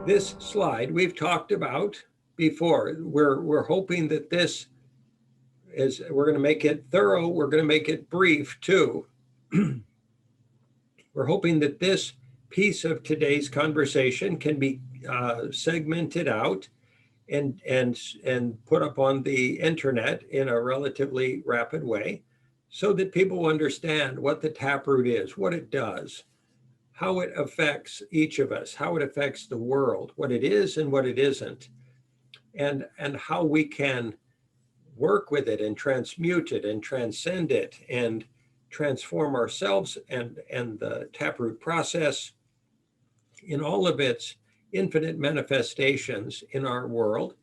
This slide we've talked about before. We're hoping that this is, we're going to make it thorough. We're going to make it brief too. We're hoping that this piece of today's conversation can be segmented out and put up on the internet in a relatively rapid way so that people understand what the TapRoot is, what it does, how it affects each of us, how it affects the world, what it is and what it isn't, and how we can work with it and transmute it and transcend it and transform ourselves and the TapRoot process in all of its infinite manifestations in our world.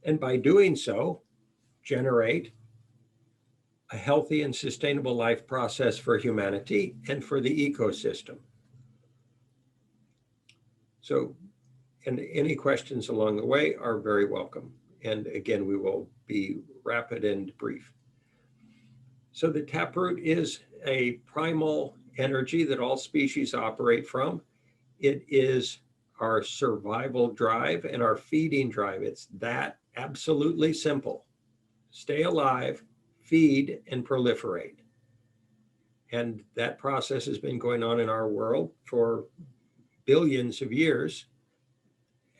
And by doing so, generate a healthy and sustainable life process for humanity and for the ecosystem. So, and any questions along the way are very welcome. And again, we will be rapid and brief. So the TapRoot is a primal energy that all species operate from. It is our survival drive and our feeding drive. It's that absolutely simple. Stay alive, feed, and proliferate. And that process has been going on in our world for billions of years.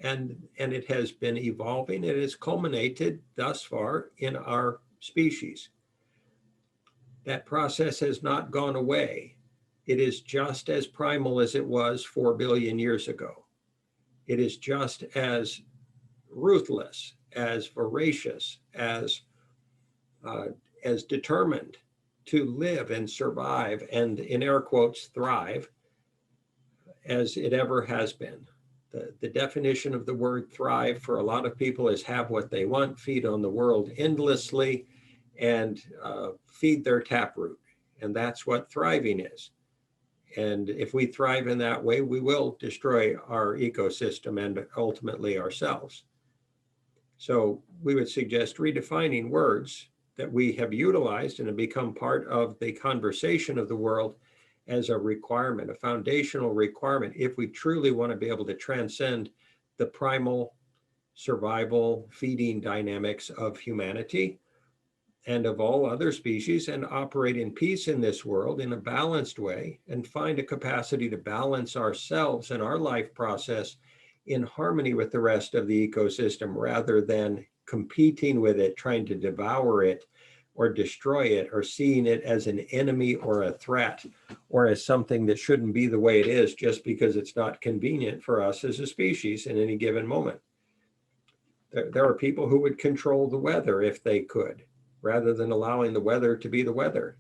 And it has been evolving. It has culminated thus far in our species. That process has not gone away. It is just as primal as it was 4 billion years ago. It is just as ruthless, as voracious, as determined to live and survive and, in air quotes, thrive as it ever has been. The definition of the word thrive for a lot of people is have what they want, feed on the world endlessly, and feed their taproot. And that's what thriving is. And if we thrive in that way, we will destroy our ecosystem and ultimately ourselves. So we would suggest redefining words that we have utilized and have become part of the conversation of the world as a requirement, a foundational requirement, if we truly want to be able to transcend the primal survival feeding dynamics of humanity and of all other species, and operate in peace in this world in a balanced way, and find a capacity to balance ourselves and our life process in harmony with the rest of the ecosystem, rather than competing with it, trying to devour it or destroy it, or seeing it as an enemy or a threat, or as something that shouldn't be the way it is just because it's not convenient for us as a species in any given moment. There are people who would control the weather if they could, rather than allowing the weather to be the weather.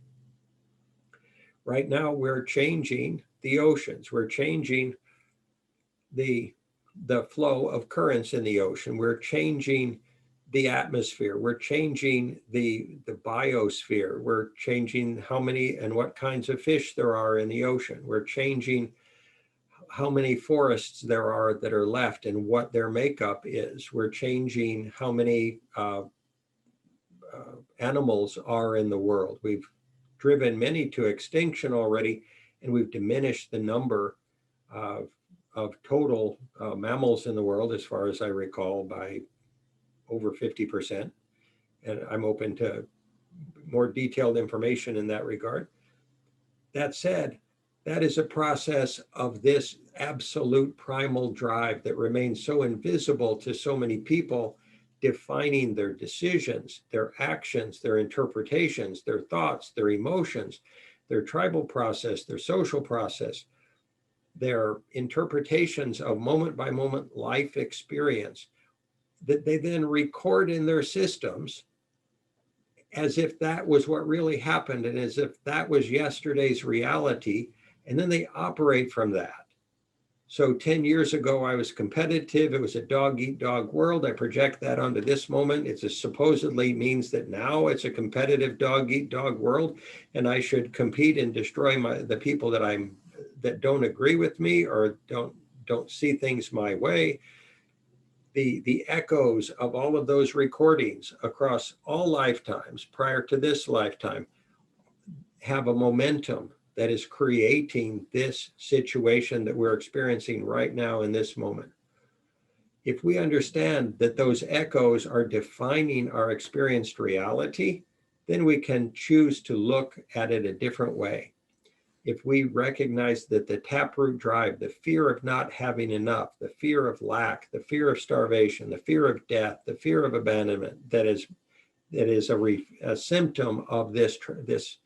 Right now, we're changing the oceans. We're changing the flow of currents in the ocean. We're changing the atmosphere. We're changing the biosphere. We're changing how many and what kinds of fish there are in the ocean. We're changing how many forests there are that are left and what their makeup is. We're changing how many animals are in the world. We've driven many to extinction already, and we've diminished the number of total mammals in the world, as far as I recall, by over 50%. And I'm open to more detailed information in that regard. That said, that is a process of this absolute primal drive that remains so invisible to so many people, defining their decisions, their actions, their interpretations, their thoughts, their emotions, their tribal process, their social process, their interpretations of moment by moment life experience, that they then record in their systems as if that was what really happened and as if that was yesterday's reality, and then they operate from that. So 10 years ago, I was competitive. It was a dog-eat-dog world. I project that onto this moment. It supposedly means that now it's a competitive dog-eat-dog world, and I should compete and destroy the people that don't agree with me or don't see things my way. The echoes of all of those recordings across all lifetimes prior to this lifetime have a momentum that is creating this situation that we're experiencing right now in this moment. If we understand that those echoes are defining our experienced reality, then we can choose to look at it a different way. If we recognize that the taproot drive, the fear of not having enough, the fear of lack, the fear of starvation, the fear of death, the fear of abandonment, that is a symptom of this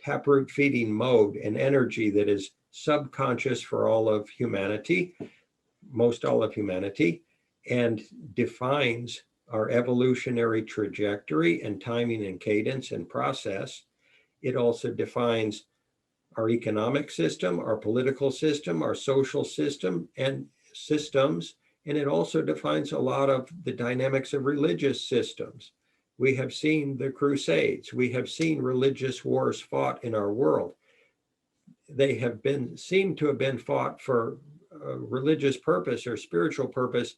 taproot feeding mode and energy that is subconscious for all of humanity, most all of humanity, and defines our evolutionary trajectory and timing and cadence and process. It also defines our economic system, our political system, our social system and systems, and it also defines a lot of the dynamics of religious systems. We have seen the Crusades. We have seen religious wars fought in our world. They have seem to have been fought for a religious purpose or spiritual purpose.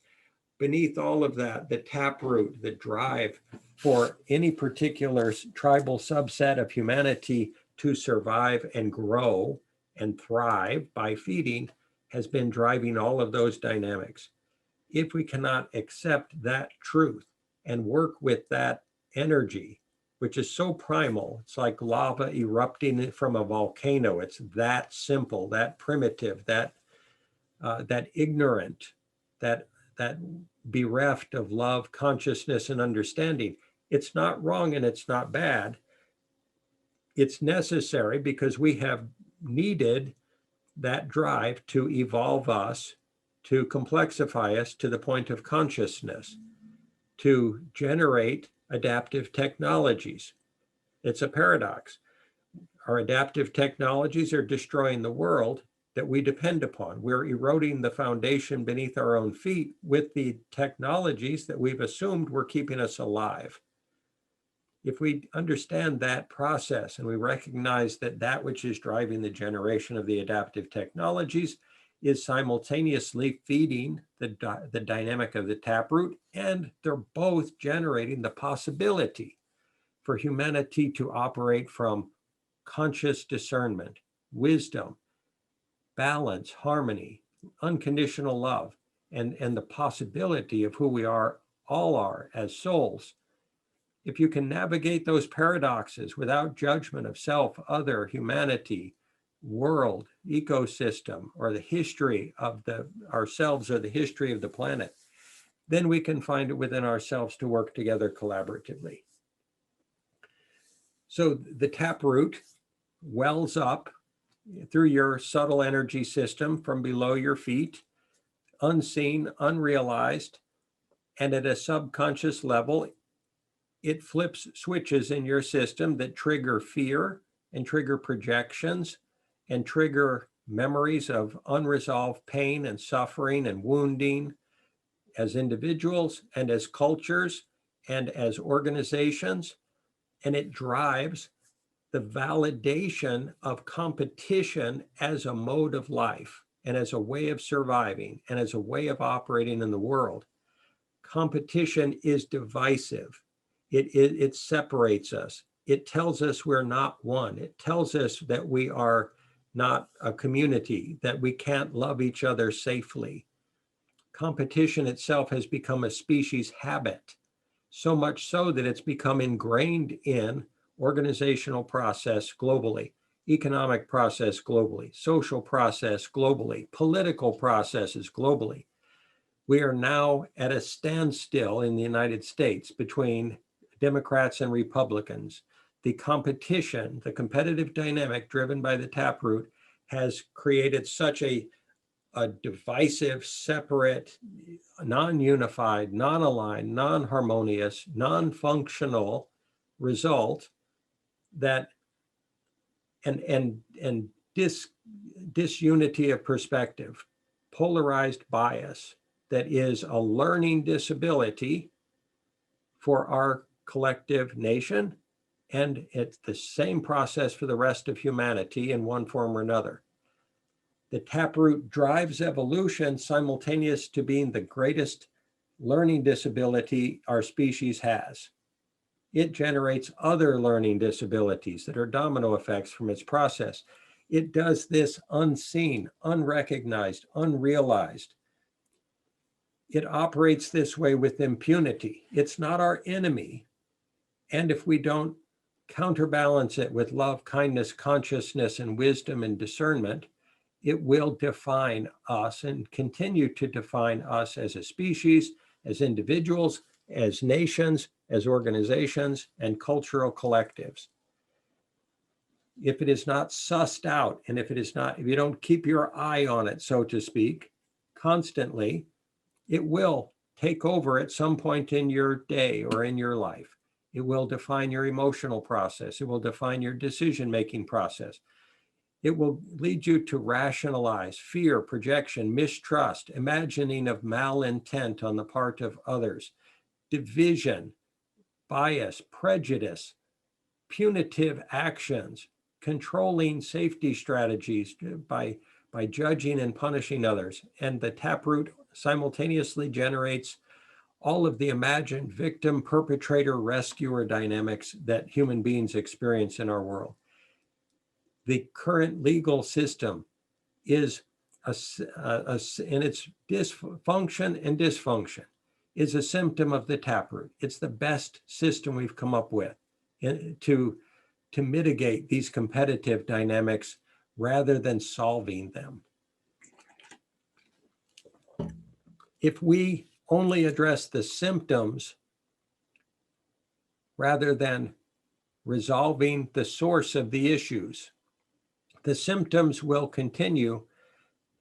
Beneath all of that, the taproot, the drive for any particular tribal subset of humanity to survive and grow and thrive by feeding has been driving all of those dynamics. If we cannot accept that truth and work with that energy, which is so primal, it's like lava erupting from a volcano. It's that simple, that primitive, that ignorant, that bereft of love, consciousness, and understanding. It's not wrong and it's not bad. It's necessary because we have needed that drive to evolve us, to complexify us to the point of consciousness, to generate adaptive technologies. It's a paradox. Our adaptive technologies are destroying the world that we depend upon. We're eroding the foundation beneath our own feet with the technologies that we've assumed were keeping us alive. If we understand that process and we recognize that that which is driving the generation of the adaptive technologies is simultaneously feeding the dynamic of the taproot, and they're both generating the possibility for humanity to operate from conscious discernment, wisdom, balance, harmony, unconditional love, and the possibility of who we all are as souls. If you can navigate those paradoxes without judgment of self, other, humanity, world, ecosystem, or the history of ourselves or the history of the planet, then we can find it within ourselves to work together collaboratively. So the taproot wells up through your subtle energy system from below your feet, unseen, unrealized, and at a subconscious level, it flips switches in your system that trigger fear and trigger projections and trigger memories of unresolved pain and suffering and wounding as individuals and as cultures and as organizations. And it drives the validation of competition as a mode of life and as a way of surviving and as a way of operating in the world. Competition is divisive. It separates us. It tells us we're not one. It tells us that we are not a community, that we can't love each other safely. Competition itself has become a species habit, so much so that it's become ingrained in organizational process globally, economic process globally, social process globally, political processes globally. We are now at a standstill in the United States between Democrats and Republicans. The competition, the competitive dynamic driven by the taproot has created such a divisive, separate, non-unified, non-aligned, non-harmonious, non-functional result that and disunity of perspective, polarized bias that is a learning disability for our collective nation, and it's the same process for the rest of humanity in one form or another. The taproot drives evolution simultaneous to being the greatest learning disability our species has. It generates other learning disabilities that are domino effects from its process. It does this unseen, unrecognized, unrealized. it operates this way with impunity. It's not our enemy. And if we don't counterbalance it with love, kindness, consciousness, and wisdom and discernment, it will define us and continue to define us as a species, as individuals, as nations, as organizations, and cultural collectives. If it is not sussed out, and if you don't keep your eye on it, so to speak, constantly, it will take over at some point in your day or in your life. It will define your emotional process. It will define your decision-making process. It will lead you to rationalize fear, projection, mistrust, imagining of malintent on the part of others, division, bias, prejudice, punitive actions, controlling safety strategies by judging and punishing others. And the TapRoot simultaneously generates all of the imagined victim, perpetrator, rescuer dynamics that human beings experience in our world. The current legal system is in its dysfunction and dysfunction is a symptom of the TapRoot. It's the best system we've come up with to mitigate these competitive dynamics rather than solving them. If we only address the symptoms rather than resolving the source of the issues, the symptoms will continue.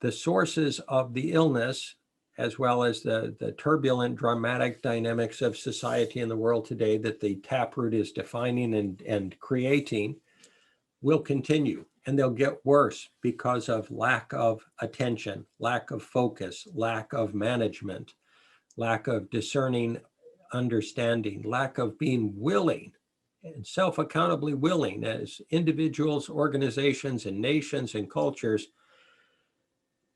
The sources of the illness, as well as the turbulent, dramatic dynamics of society in the world today that the TapRoot is defining and creating, will continue. And they'll get worse because of lack of attention, lack of focus, lack of management, lack of discerning understanding, lack of being willing and self-accountably willing as individuals, organizations, and nations and cultures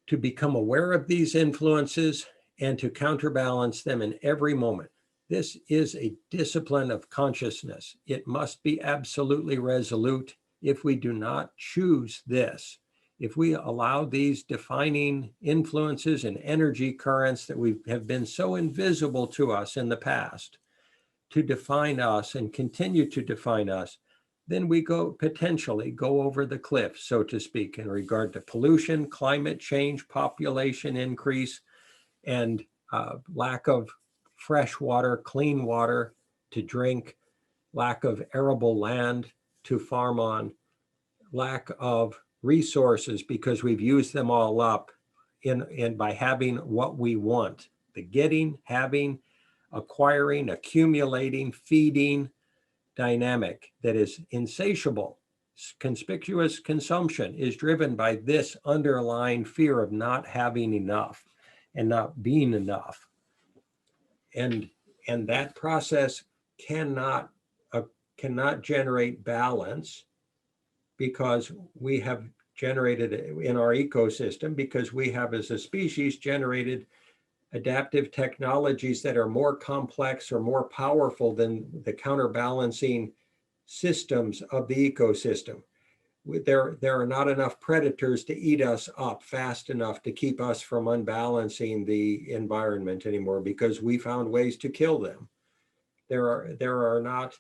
to become aware of these influences and to counterbalance them in every moment. This is a discipline of consciousness. It must be absolutely resolute. If we do not choose this, if we allow these defining influences and energy currents that have been so invisible to us in the past to define us and continue to define us, then we potentially go over the cliff, so to speak, in regard to pollution, climate change, population increase, and lack of fresh water, clean water to drink, lack of arable land to farm on, lack of resources because we've used them all up by having what we want, the getting, having, acquiring, accumulating, feeding dynamic that is insatiable. Conspicuous consumption is driven by this underlying fear of not having enough and not being enough. And that process cannot generate balance because we have generated in our ecosystem, because we have as a species generated adaptive technologies that are more complex or more powerful than the counterbalancing systems of the ecosystem. There are not enough predators to eat us up fast enough to keep us from unbalancing the environment anymore because we found ways to kill them. There are not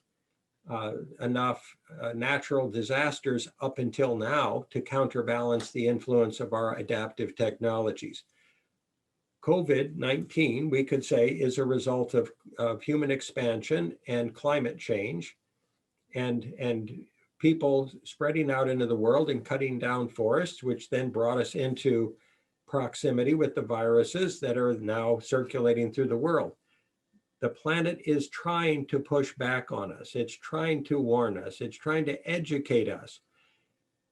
enough natural disasters up until now to counterbalance the influence of our adaptive technologies. COVID-19, we could say, is a result of human expansion and climate change and people spreading out into the world and cutting down forests, which then brought us into proximity with the viruses that are now circulating through the world. The planet is trying to push back on us. It's trying to warn us. It's trying to educate us.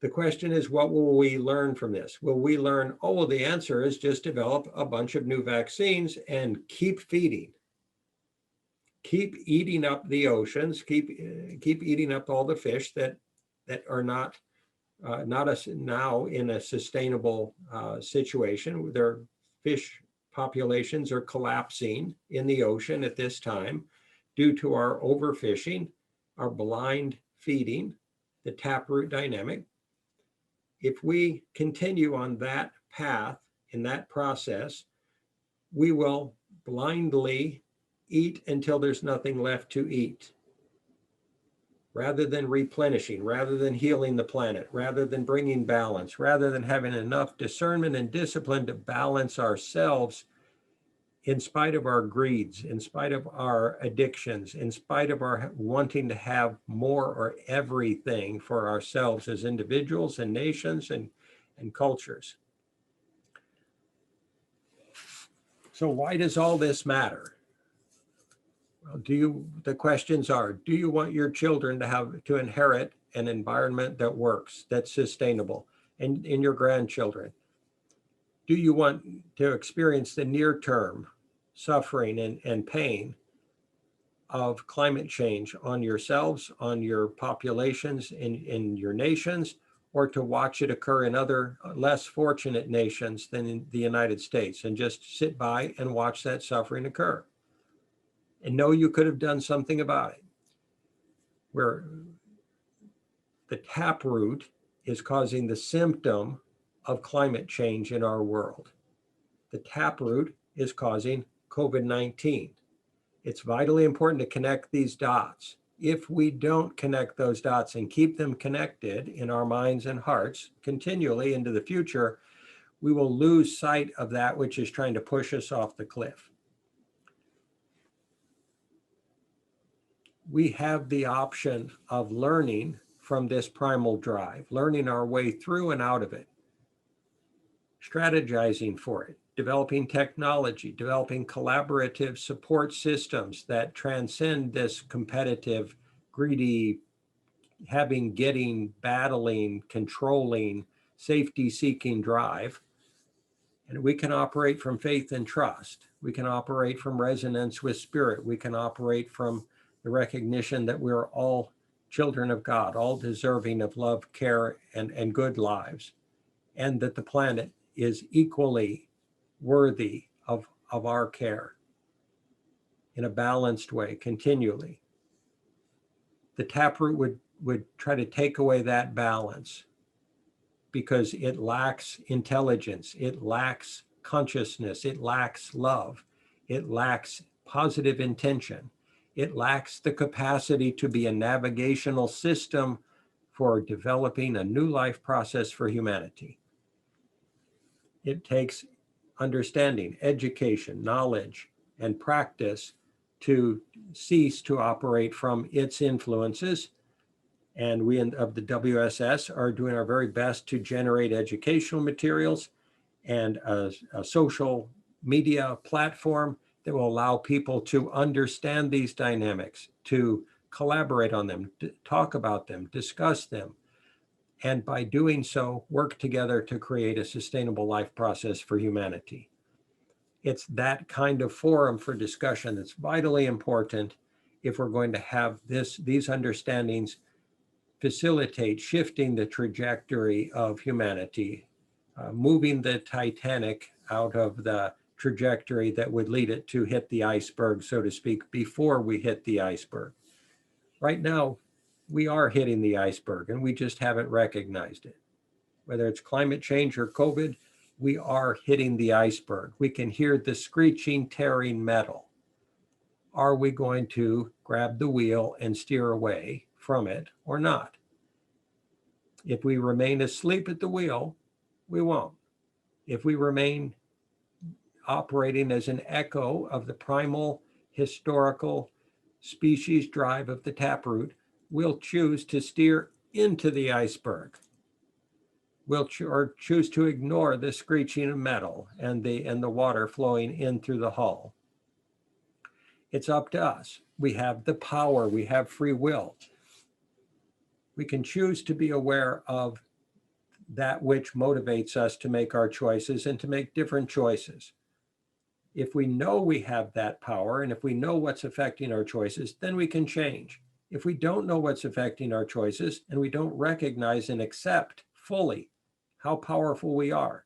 The question is, what will we learn from this? Will we learn, oh, well, the answer is just develop a bunch of new vaccines and keep feeding. Keep eating up the oceans, keep eating up all the fish that are not now in a sustainable situation. Their fish populations are collapsing in the ocean at this time due to our overfishing, our blind feeding, the TapRoot dynamic. If we continue on that path, in that process, we will blindly eat until there's nothing left to eat, rather than replenishing, rather than healing the planet, rather than bringing balance, rather than having enough discernment and discipline to balance ourselves in spite of our greeds, in spite of our addictions, in spite of our wanting to have more or everything for ourselves as individuals and nations and cultures. So why does all this matter? Well, the questions are, do you want your children to inherit an environment that works, that's sustainable, and in your grandchildren? Do you want to experience the near-term suffering and pain of climate change on yourselves, on your populations, in your nations, or to watch it occur in other less fortunate nations than in the United States and just sit by and watch that suffering occur and know you could have done something about it? Where the taproot is causing the symptom of climate change in our world. The taproot is causing COVID-19. It's vitally important to connect these dots. If we don't connect those dots and keep them connected in our minds and hearts continually into the future, we will lose sight of that which is trying to push us off the cliff. We have the option of learning from this primal drive, learning our way through and out of it, strategizing for it, developing technology, developing collaborative support systems that transcend this competitive, greedy, getting, battling, controlling, safety-seeking drive. And we can operate from faith and trust. We can operate from resonance with spirit. We can operate from the recognition that we're all children of God, all deserving of love, care, and good lives, and that the planet is equally worthy of our care in a balanced way continually. The taproot would try to take away that balance because it lacks intelligence, it lacks consciousness, it lacks love, it lacks positive intention, it lacks the capacity to be a navigational system for developing a new life process for humanity. It takes understanding, education, knowledge, and practice to cease to operate from its influences. And we of the WSS are doing our very best to generate educational materials and a social media platform that will allow people to understand these dynamics, to collaborate on them, to talk about them, discuss them, and by doing so, work together to create a sustainable life process for humanity. It's that kind of forum for discussion that's vitally important if we're going to have these understandings facilitate shifting the trajectory of humanity, moving the Titanic out of the trajectory that would lead it to hit the iceberg, so to speak, before we hit the iceberg. Right now, we are hitting the iceberg and we just haven't recognized it. Whether it's climate change or COVID, we are hitting the iceberg. We can hear the screeching, tearing metal. Are we going to grab the wheel and steer away from it or not? If we remain asleep at the wheel, we won't. If we remain operating as an echo of the primal historical species drive of the taproot, we'll choose to steer into the iceberg. We'll choose to ignore the screeching of metal and the water flowing in through the hull. It's up to us. We have the power, we have free will. We can choose to be aware of that which motivates us to make our choices and to make different choices. If we know we have that power and if we know what's affecting our choices, then we can change. If we don't know what's affecting our choices and we don't recognize and accept fully how powerful we are,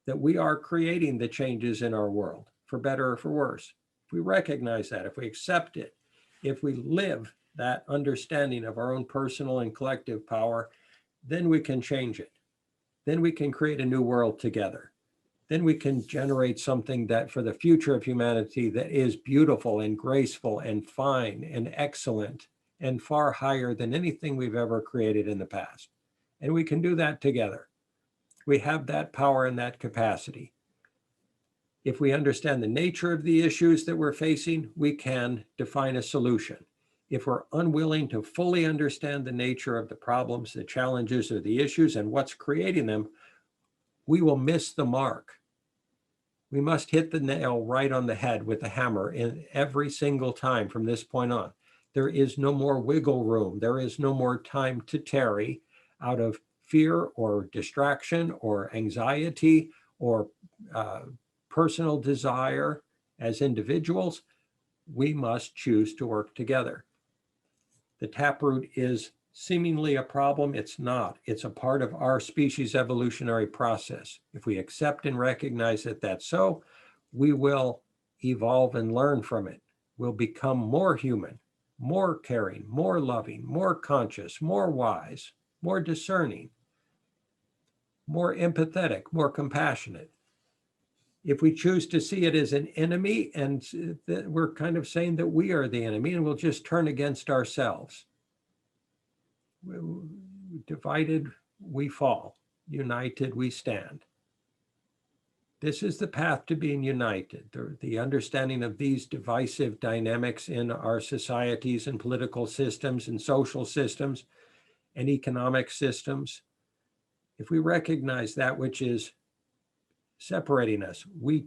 that we are creating the changes in our world, for better or for worse. If we recognize that, if we accept it, if we live that understanding of our own personal and collective power, then we can change it. Then we can create a new world together. then we can generate something that for the future of humanity that is beautiful and graceful and fine and excellent and far higher than anything we've ever created in the past. And we can do that together. We have that power and that capacity. If we understand the nature of the issues that we're facing, we can define a solution. If we're unwilling to fully understand the nature of the problems, the challenges, or the issues and what's creating them, we will miss the mark. We must hit the nail right on the head with the hammer in every single time from this point on. There is no more wiggle room. There is no more time to tarry out of fear or distraction or anxiety or personal desire as individuals. We must choose to work together. The taproot is seemingly a problem. It's not. It's a part of our species' evolutionary process. If we accept and recognize that that's so, we will evolve and learn from it. We'll become more human, more caring, more loving, more conscious, more wise, more discerning, more empathetic, more compassionate. If we choose to see it as an enemy, and we're kind of saying that we are the enemy and we'll just turn against ourselves. Divided, we fall. United, we stand. This is the path to being united. The understanding of these divisive dynamics in our societies and political systems and social systems and economic systems. If we recognize that which is separating us, we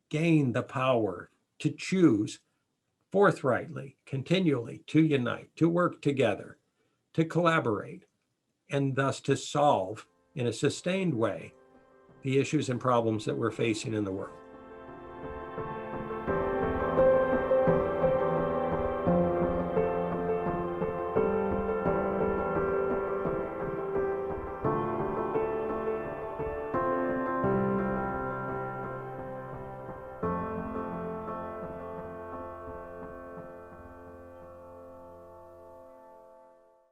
gain the power to choose forthrightly, continually, to unite, to work together, to collaborate, and thus to solve in a sustained way the issues and problems that we're facing in the world.